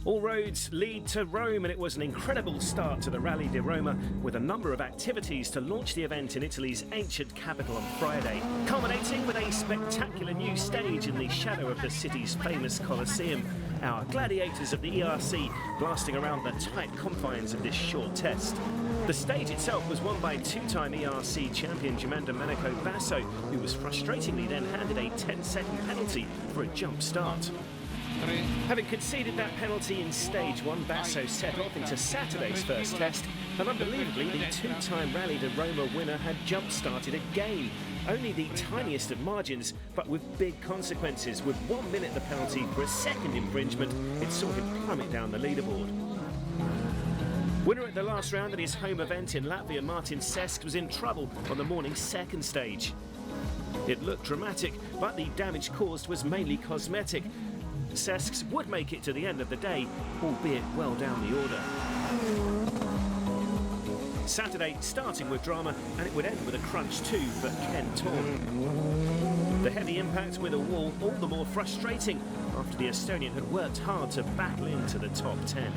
All roads lead to Rome, and it was an incredible start to the Rally di Roma, with a number of activities to launch the event in Italy's ancient capital on Friday, culminating with a spectacular new stage in the shadow of the city's famous Colosseum. Our gladiators of the ERC blasting around the tight confines of this short test. The stage itself was won by two-time ERC champion Giandomenico Basso, who was frustratingly then handed a 10-second penalty for a jump start. Having conceded that penalty in stage one, Basso set off into Saturday's first test, and unbelievably the two-time Rally di Roma winner had jump-started again. Only the tiniest of margins, but with big consequences. With 1 minute the penalty for a second infringement, it saw him plummet down the leaderboard. Winner at the last round at his home event in Latvia, Mārtiņš Sesks was in trouble on the morning's second stage. It looked dramatic, but the damage caused was mainly cosmetic. Sesks would make it to the end of the day, albeit well down the order. Saturday starting with drama, and it would end with a crunch too for Ken Torn. The heavy impact with a wall all the more frustrating after the Estonian had worked hard to battle into the top 10.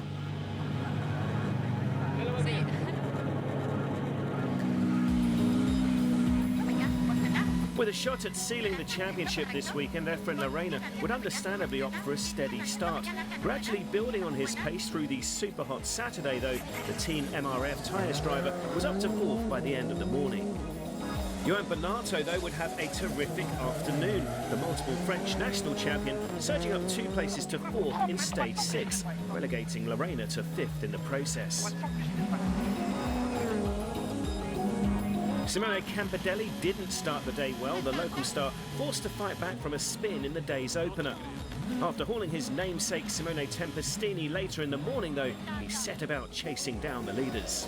With a shot at sealing the championship this weekend, Efrén Llarena would understandably opt for a steady start. Gradually building on his pace through the super hot Saturday though, the Team MRF tyres driver was up to fourth by the end of the morning. Yoann Bonato though would have a terrific afternoon, the multiple French national champion surging up 2 places to fourth in stage 6, relegating Llarena to fifth in the process. Simone Campedelli didn't start the day well, the local star forced to fight back from a spin in the day's opener. After hauling his namesake Simone Tempestini later in the morning though, he set about chasing down the leaders.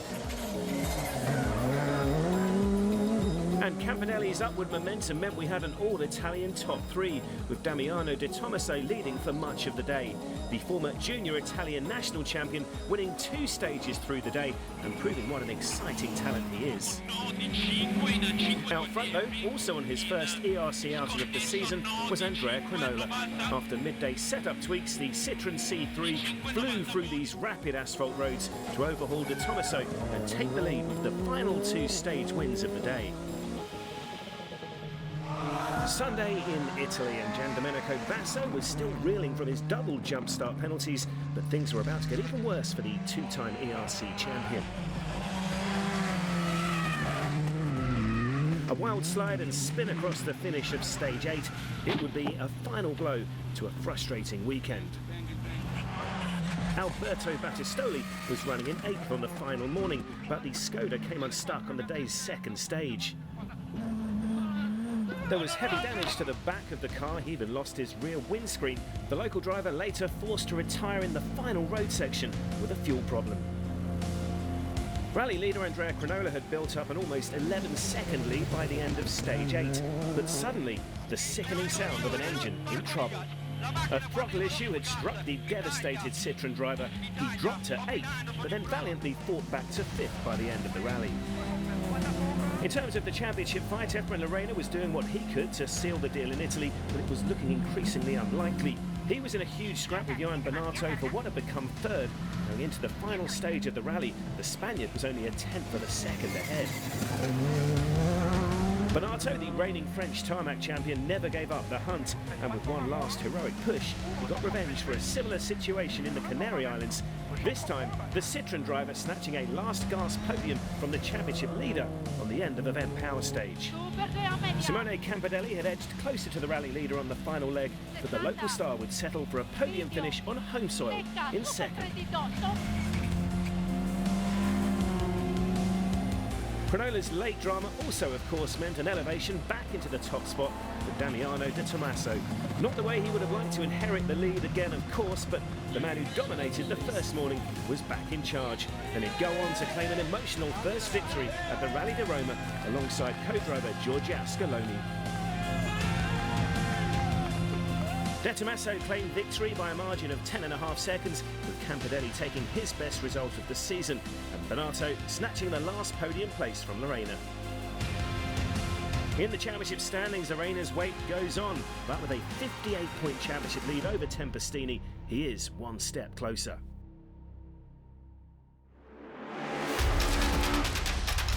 And Campedelli's upward momentum meant we had an all-Italian top 3, with Damiano De Tommaso leading for much of the day. The former junior Italian national champion winning 2 stages through the day and proving what an exciting talent he is. Out front though, also on his first ERC outing of the season, was Andrea Crugnola. After midday setup tweaks, the Citroën C3 flew through these rapid asphalt roads to overhaul De Tommaso and take the lead with the final 2 stage wins of the day. Sunday in Italy, and Giandomenico Basso was still reeling from his double jump start penalties, but things were about to get even worse for the two-time ERC champion. A wild slide and spin across the finish of stage 8, it would be a final blow to a frustrating weekend. Alberto Battistolli was running in 8th on the final morning, but the Škoda came unstuck on the day's second stage. There was heavy damage to the back of the car. He even lost his rear windscreen. The local driver later forced to retire in the final road section with a fuel problem. Rally leader Andrea Crugnola had built up an almost 11-second lead by the end of stage 8, but suddenly the sickening sound of an engine in trouble. A throttle issue had struck the devastated Citroën driver. He dropped to 8th, but then valiantly fought back to 5th by the end of the rally. In terms of the championship fight, Efrén Llarena was doing what he could to seal the deal in Italy, but it was looking increasingly unlikely. He was in a huge scrap with Yoann Bonato for what had become third. Going into the final stage of the rally, the Spaniard was only a tenth of a second ahead. Bonato, the reigning French tarmac champion, never gave up the hunt, and with one last heroic push, he got revenge for a similar situation in the Canary Islands. This time, the Citroën driver snatching a last-gasp podium from the championship leader on the end of event power stage. Simone Campedelli had edged closer to the rally leader on the final leg, but the local star would settle for a podium finish on home soil in second. Crugnola's late drama also, of course, meant an elevation back into the top spot for Damiano De Tommaso. Not the way he would have liked to inherit the lead again, of course, but the man who dominated the first morning was back in charge, and he'd go on to claim an emotional first victory at the Rally di Roma alongside co-driver Giorgia Ascalone. De Tommaso claimed victory by a margin of 10.5 seconds, with Campedelli taking his best result of the season and Bonato snatching the last podium place from Llarena. In the championship standings, Llarena's wait goes on, but with a 58-point championship lead over Tempestini, he is one step closer.